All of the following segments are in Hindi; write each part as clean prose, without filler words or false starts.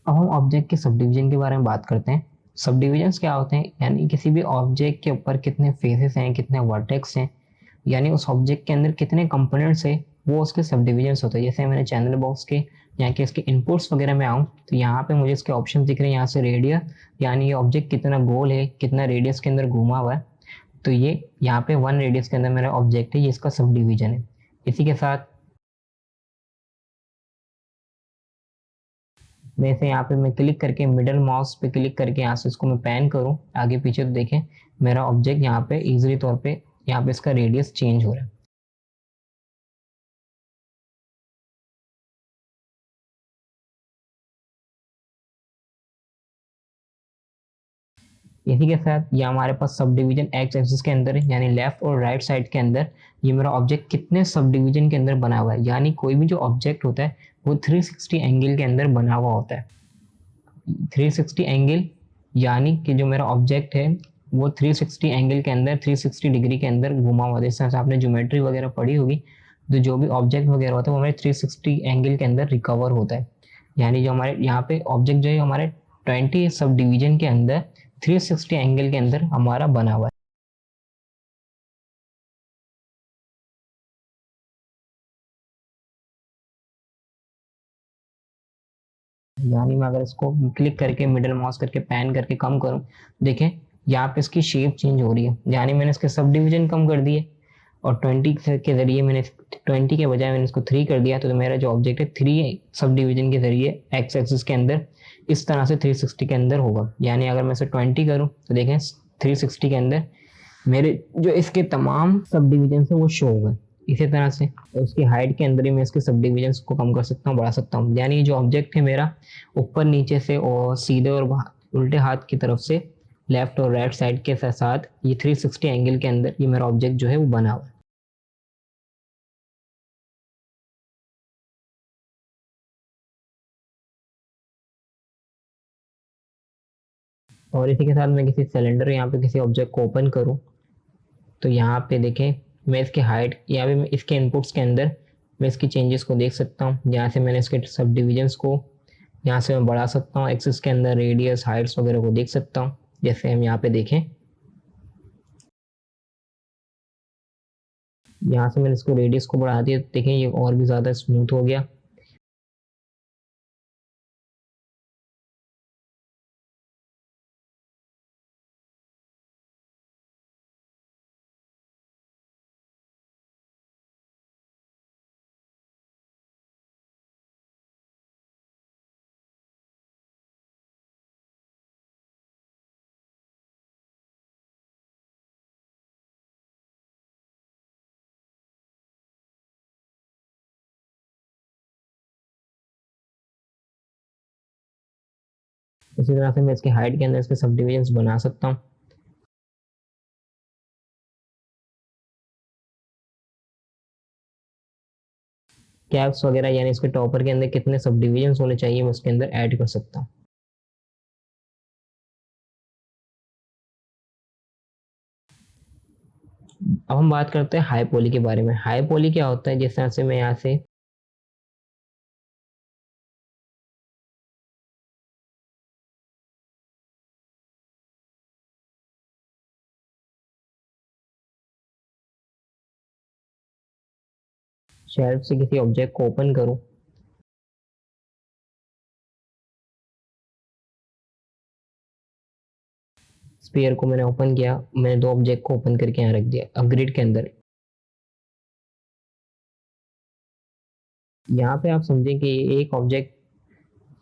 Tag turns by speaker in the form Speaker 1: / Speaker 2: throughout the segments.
Speaker 1: अब हम ऑब्जेक्ट के सब डिवीजन के बारे में बात करते हैं। सब डिविजन्स क्या होते हैं, यानी किसी भी ऑब्जेक्ट के ऊपर कितने फेसेस हैं, कितने वर्टेक्स हैं, यानी उस ऑब्जेक्ट के अंदर कितने कंपोनेंट्स है, वो उसके सब डिविजन्स होते हैं। जैसे मैंने चैनल बॉक्स के यहाँ के इसके इनपुट्स वगैरह में आऊँ तो यहाँ पे मुझे इसके ऑप्शन दिख रहे हैं। यहाँ से रेडियस, यानी ये ऑब्जेक्ट कितना गोल है, कितना रेडियस के अंदर घूमा हुआ है, तो ये यहाँ पे 1 रेडियस के अंदर मेरा ऑब्जेक्ट है, ये इसका सब डिवीजन है। इसी के साथ वैसे यहाँ पे मैं क्लिक करके मिडल माउस पे क्लिक करके यहाँ से इसको मैं पैन करूँ आगे पीछे, तो देखें मेरा ऑब्जेक्ट यहाँ पे इजीली तौर पे यहाँ पे इसका रेडियस चेंज हो रहा है। इसी के साथ ये हमारे पास सब डिवीजन एक्स एक्सिस के अंदर है, यानी लेफ्ट और राइट साइड के अंदर ये मेरा ऑब्जेक्ट कितने सब डिवीजन के अंदर बना हुआ है, यानी कोई भी जो ऑब्जेक्ट होता है वो 360 एंगल के अंदर बना हुआ होता है। 360 एंगल, यानी कि जो मेरा ऑब्जेक्ट है वो 360 एंगल के अंदर 360 डिग्री के अंदर घुमा हुआ है। जैसे आपने ज्योमेट्री वगैरह पढ़ी होगी, तो जो भी ऑब्जेक्ट वगैरह होता है वो हमारे 360 एंगल के अंदर रिकवर होता है। यानी जो हमारे यहाँ पे ऑब्जेक्ट जो है हमारे 20 सब डिवीजन के अंदर 360 एंगल के अंदर हमारा बना हुआ है। यानी मैं अगर इसको क्लिक करके मिडल माउस करके पैन करके कम करूँ, देखें यहाँ पे इसकी शेप चेंज हो रही है, यानी मैंने इसके सब डिवीजन कम कर दिए और 20 के जरिए मैंने 20 के बजाय मैंने इसको 3 कर दिया, तो मेरा जो ऑब्जेक्ट है 3 सब डिवीजन के जरिए एक्स एक्सिस के अंदर इस तरह से 360 के अंदर होगा। यानी अगर मैं इसे 20 करूँ तो देखें 360 के अंदर मेरे जो इसके तमाम सब डिवीजन है वो शो होगा। इसी तरह से उसकी हाइट के अंदर ही मैं इसके सब डिवीजन को कम कर सकता हूँ, बढ़ा सकता हूँ। यानी जो ऑब्जेक्ट है मेरा ऊपर नीचे से और सीधे और उल्टे हाथ की तरफ से लेफ्ट और राइट साइड के साथ साथ ये 360 एंगल के अंदर ये मेरा ऑब्जेक्ट जो है वो बना हुआ है। और इसी के साथ मैं किसी सिलेंडर यहाँ पे किसी ऑब्जेक्ट को ओपन करूँ तो यहाँ पे देखें मैं इसकी हाइट या भी मैं इसके इनपुट्स के अंदर मैं इसकी चेंजेस को देख सकता हूँ। यहाँ से मैंने इसके सब डिविजन्स को यहाँ से मैं बढ़ा सकता हूँ, एक्सिस के अंदर रेडियस हाइट्स वगैरह को देख सकता हूँ। जैसे हम यहाँ पे देखें, यहाँ से मैंने इसको रेडियस को बढ़ा दिया, तो देखें ये और भी ज़्यादा स्मूथ हो गया। इसी तरह से मैं इसके हाइट के अंदर इसके सब डिविजन्स बना सकता हूँ। कैप्स वगैरह यानी इसके टॉपर के अंदर कितने सब डिविजन्स होने चाहिए मैं उसके अंदर ऐड कर सकता हूँ। अब हम बात करते हैं हाई पॉली के बारे में। हाई पॉली क्या होता है, जिस तरह से मैं यहाँ से शेल्फ से किसी ऑब्जेक्ट को ओपन करूँ, स्पेयर को मैंने ओपन किया, मैंने दो ऑब्जेक्ट को ओपन करके यहाँ रख दिया अब ग्रिड के अंदर। यहाँ पे आप समझें कि एक ऑब्जेक्ट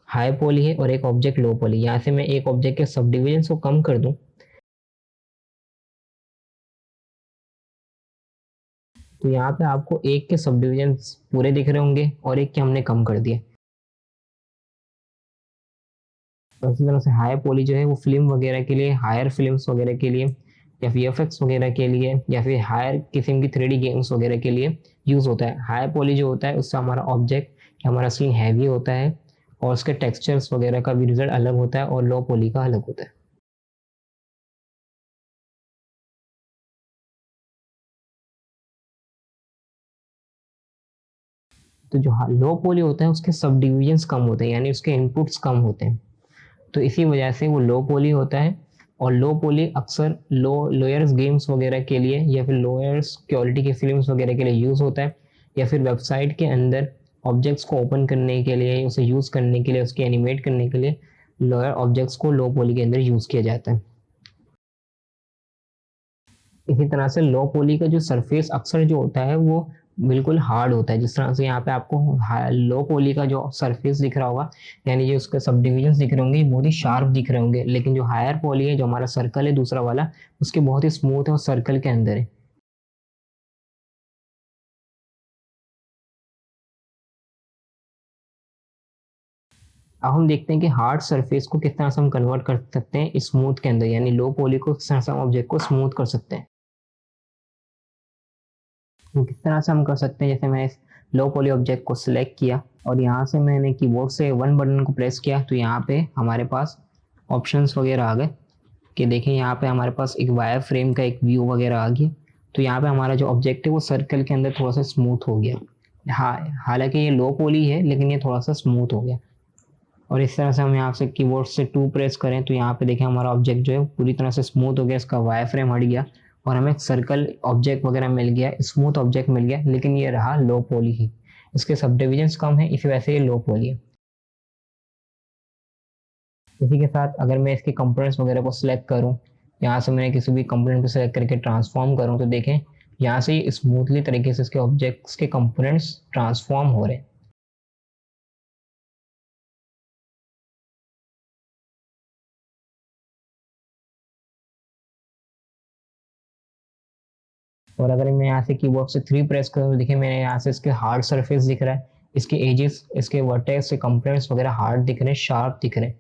Speaker 1: हाई पॉली है और एक ऑब्जेक्ट लो पॉली। यहाँ से मैं एक ऑब्जेक्ट के सब डिविजन को कम कर दूं तो यहाँ पे आपको एक के सब डिविजन पूरे दिख रहे होंगे और एक के हमने कम कर दिए। और इसी तरह से हाई पॉली जो है वो फिल्म वगैरह के लिए, हायर फिल्म्स वगैरह के लिए या वीएफएक्स वगैरह के लिए या फिर हायर किस्म की 3D गेम्स वगैरह के लिए यूज होता है। हाई पॉली जो होता है उससे हमारा ऑब्जेक्ट हमारा सीन हैवी होता है और उसके टेक्सचर्स वगैरह का भी रिजल्ट अलग होता है और लो पॉली का अलग होता है। तो जो लो पॉली होता है उसके सब डिविजन्स कम होते हैं, यानी उसके इनपुट्स कम होते हैं, तो इसी वजह से वो लो पॉली होता है। और लो पॉली अक्सर लोयर्स गेम्स वगैरह के लिए या फिर लोयर्स क्वालिटी की फिल्म्स वगैरह के लिए यूज़ होता है, या फिर वेबसाइट के अंदर ऑब्जेक्ट्स को ओपन करने के लिए, उसे यूज़ करने के लिए, उसके एनिमेट करने के लिए लोअर ऑब्जेक्ट्स को लो पॉली के अंदर यूज़ किया जाता है। इसी तरह से लो पॉली का जो सरफेस अक्सर जो होता है वो बिल्कुल हार्ड होता है, जिस तरह से यहाँ पे आपको लो पॉली का जो सरफेस दिख रहा होगा, यानी जो उसके सब डिविजन दिख रहे होंगे बहुत ही शार्प दिख रहे होंगे, लेकिन जो हायर पॉली है, जो हमारा सर्कल है दूसरा वाला, उसके बहुत ही स्मूथ है और सर्कल के अंदर है। अब हम देखते हैं कि हार्ड सरफेस को किस तरह से हम कन्वर्ट कर सकते हैं स्मूथ के अंदर, यानी लो पॉली को किस तरह से हम ऑब्जेक्ट को स्मूथ कर सकते हैं। वो किस तरह से हम कर सकते हैं, जैसे मैं इस लो पॉली ऑब्जेक्ट को सिलेक्ट किया और यहाँ से मैंने कीबोर्ड से वन बटन को प्रेस किया, तो यहाँ पे हमारे पास ऑप्शंस वगैरह आ गए कि देखें यहाँ पे हमारे पास एक वायर फ्रेम का एक व्यू वगैरह आ गया। तो यहाँ पे हमारा जो ऑब्जेक्ट है वो सर्कल के अंदर थोड़ा सा स्मूथ हो गया। हाँ, हालांकि ये लो पॉली है लेकिन ये थोड़ा सा स्मूथ हो गया। और इस तरह से हम यहाँ से कीबोर्ड से 2 प्रेस करें तो यहाँ पे देखें हमारा ऑब्जेक्ट जो है पूरी तरह से स्मूथ हो गया, इसका वायर फ्रेम हट गया और हमें एक सर्कल ऑब्जेक्ट वगैरह मिल गया, स्मूथ ऑब्जेक्ट मिल गया, लेकिन ये रहा लो पॉली ही। इसके सब डिविजन्स कम है, इसी वजह से ये लो पॉली है। इसी के साथ अगर मैं इसके कंपोनेंट्स वगैरह को सिलेक्ट करूँ, यहाँ से मैंने किसी भी कंपोनेंट को सिलेक्ट करके ट्रांसफॉर्म करूँ, तो देखें यहाँ से स्मूथली तरीके से इसके ऑब्जेक्ट्स के कंपोनेंट्स ट्रांसफॉर्म हो रहे हैं। और अगर मैं यहाँ से कीबोर्ड से 3 प्रेस करूँ तो देखिए मैंने यहाँ से इसके हार्ड सरफेस दिख रहा है, इसके एजेस, इसके वर्टेक्स, के कंपोनेंट्स वगैरह हार्ड दिख रहे हैं, शार्प दिख रहे हैं।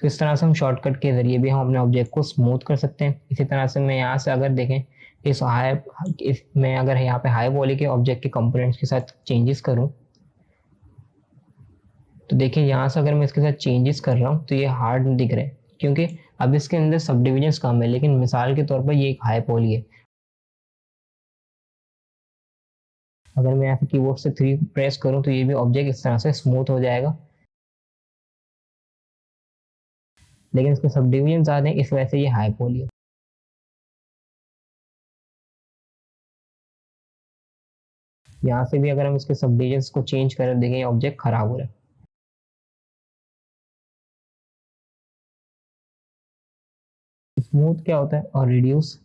Speaker 1: तो इस तरह से हम शॉर्टकट के जरिए भी हम अपने ऑब्जेक्ट को स्मूथ कर सकते हैं। इसी तरह से मैं यहाँ से अगर देखें इस हाई इस मैं अगर यहाँ पे हाई पॉली के ऑब्जेक्ट के कंपोनेंट्स के साथ चेंजेस करूँ, तो देखिए यहाँ से अगर मैं इसके साथ चेंजेस कर रहा हूँ तो ये हार्ड दिख रहे हैं, क्योंकि अब इसके अंदर सब डिविजन्स कम है, लेकिन मिसाल के तौर पर ये एक हाई पॉली है। अगर मैं यहाँ से कीबोर्ड से 3 प्रेस करूँ तो ये भी ऑब्जेक्ट इस तरह से स्मूथ हो जाएगा, लेकिन इसके सब डिविजन ज़्यादा हैं, इस वजह से ये हाई पॉली है। यहाँ से भी अगर हम इसके सब डिविजन्स को चेंज करें देखें ऑब्जेक्ट खराब हो रहा है। स्मूथ क्या होता है और रिड्यूस,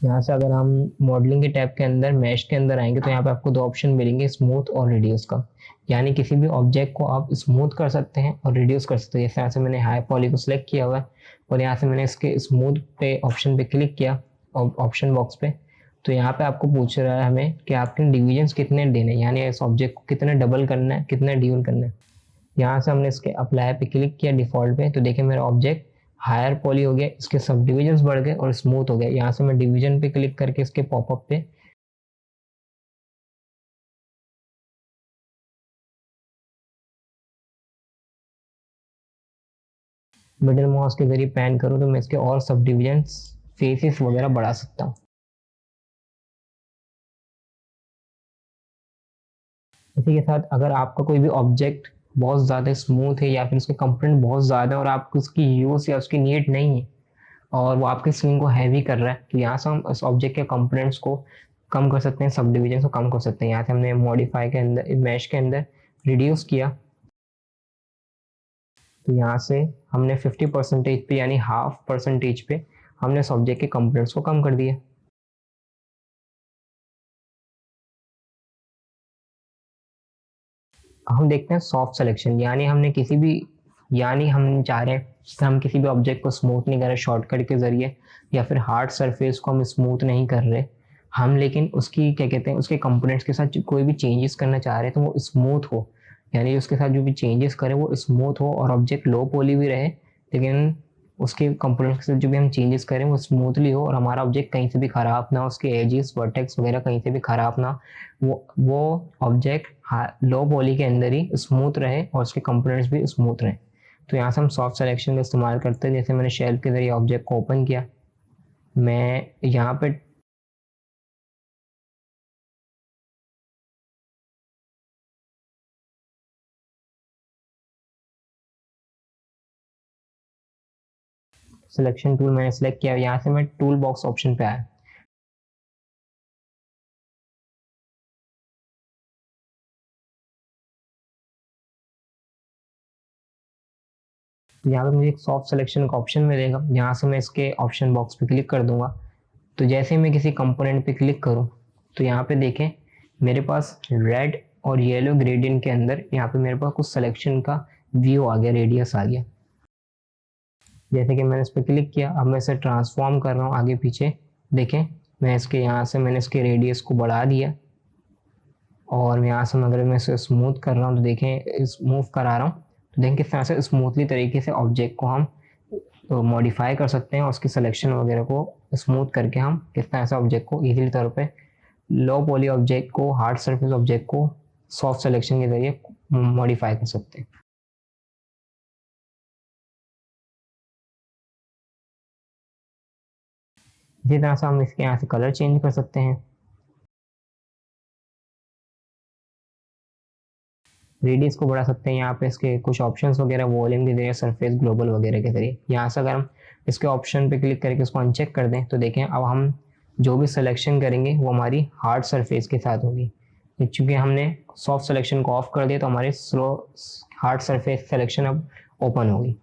Speaker 1: यहाँ से अगर हम मॉडलिंग के टैब के अंदर मैश के अंदर आएंगे तो यहाँ पे आपको 2 ऑप्शन मिलेंगे, स्मूथ और रिड्यूस का। यानी किसी भी ऑब्जेक्ट को आप स्मूथ कर सकते हैं और रिड्यूस कर सकते हैं। जैसे यहाँ से मैंने हाई पॉली को सिलेक्ट किया हुआ है और यहाँ से मैंने इसके स्मूथ पे ऑप्शन पे क्लिक किया ऑप्शन बॉक्स पे, तो यहाँ पे आपको पूछ रहा है हमें कि आपके डिविजन्स कितने देने, यानी इस ऑब्जेक्ट को कितने डबल करना है, कितने डिवन करना है। यहाँ से हमने इसके अप्लाई पे क्लिक किया डिफॉल्ट पे, तो देखिए मेरा ऑब्जेक्ट हायर पॉली हो गया, इसके सब डिविजन्स बढ़ गए और स्मूथ हो गया। यहाँ से मैं डिवीजन पे क्लिक करके इसके पॉपअप पे मिडिल माउस के जरिए पैन करूँ तो मैं इसके और सब डिविजन्स फेसेस वगैरह बढ़ा सकता हूँ। इसी के साथ अगर आपका कोई भी ऑब्जेक्ट बहुत ज़्यादा स्मूथ है या फिर उसके कंपोनेंट बहुत ज़्यादा है और आपको उसकी यूज़ या उसकी नीड नहीं है और वो आपके स्क्रीन को हैवी कर रहा है, तो यहाँ से हम इस ऑब्जेक्ट के कंपोनेंट्स को कम कर सकते हैं, सब डिविजन को कम कर सकते हैं। यहाँ से हमने मॉडिफाई के अंदर मैश के अंदर रिड्यूस किया, तो यहाँ से हमने 50% पे यानी हाफ परसेंटेज पे हमने इस ऑब्जेक्ट के कंपोनेंट्स को कम कर दिया। हम देखते हैं सॉफ्ट सिलेक्शन, यानी हमने किसी भी यानी हम चाह रहे हैं कि हम किसी भी ऑब्जेक्ट को स्मूथ नहीं कर रहे शॉर्टकट के जरिए, या फिर हार्ड सरफेस को हम स्मूथ नहीं कर रहे हम, लेकिन उसकी क्या कहते हैं उसके कंपोनेंट्स के साथ कोई भी चेंजेस करना चाह रहे हैं तो वो स्मूथ हो, यानी उसके साथ जो भी चेंजेस करें वो स्मूथ हो और ऑब्जेक्ट लो पॉली भी रहे, लेकिन उसके कंपोनेंट्स के साथ जो भी हम चेंजेस करें वो स्मूथली हो और हमारा ऑब्जेक्ट कहीं से भी खराब ना हो, उसके एजेस वर्टेक्स वगैरह कहीं से भी खराब ना, वो ऑब्जेक्ट लो पॉली के अंदर ही स्मूथ रहे और उसके कंपोनेंट्स भी स्मूथ रहे। तो यहाँ से हम सॉफ्ट सिलेक्शन का इस्तेमाल करते हैं। जैसे मैंने शेल्फ के जरिए ऑब्जेक्ट को ओपन किया, मैं यहाँ पे सिलेक्शन टूल मैंने सेलेक्ट किया, यहाँ से मैं टूल बॉक्स ऑप्शन पे आया। यहाँ पे मुझे एक सॉफ्ट सिलेक्शन का ऑप्शन मिलेगा, यहाँ से मैं इसके ऑप्शन बॉक्स पे क्लिक कर दूंगा। तो जैसे ही मैं किसी कंपोनेंट पे क्लिक करूँ तो यहाँ पे देखें मेरे पास रेड और येलो ग्रेडियंट के अंदर यहाँ पे मेरे पास कुछ सिलेक्शन का व्यू आ गया, रेडियस आ गया। जैसे कि मैंने इस पर क्लिक किया, अब मैं इसे ट्रांसफॉर्म कर रहा हूँ आगे पीछे। देखें मैं इसके यहाँ से मैंने इसके रेडियस को बढ़ा दिया, और यहाँ से अगर मैं इसे स्मूथ कर रहा हूँ तो देखें स्मूथ करा रहा हूँ तो देखें किस तरह से स्मूथली तरीके से ऑब्जेक्ट को हम मॉडिफाई कर सकते हैं, और उसकी सिलेक्शन वगैरह को स्मूथ करके हम किस तरह से ऑब्जेक्ट को इजीली तौर पे लो पॉली ऑब्जेक्ट को, हार्ड सरफेस ऑब्जेक्ट को सॉफ्ट सिलेक्शन के जरिए मॉडिफाई कर सकते हैं। इसी तरह से हम इसके यहाँ से कलर चेंज कर सकते हैं। रेडियस को बढ़ा सकते हैं, यहाँ पे इसके कुछ ऑप्शंस वगैरह वॉल्यूम के जरिए, सरफेस ग्लोबल वगैरह के जरिए। यहाँ से अगर हम इसके ऑप्शन पे क्लिक करके इसको अनचेक कर दें तो देखें अब हम जो भी सिलेक्शन करेंगे वो हमारी हार्ड सरफेस के साथ होगी। चूँकि हमने सॉफ्ट सिलेक्शन को ऑफ कर दिया तो हमारी स्लो हार्ड सरफेस सिलेक्शन अब ओपन होगी।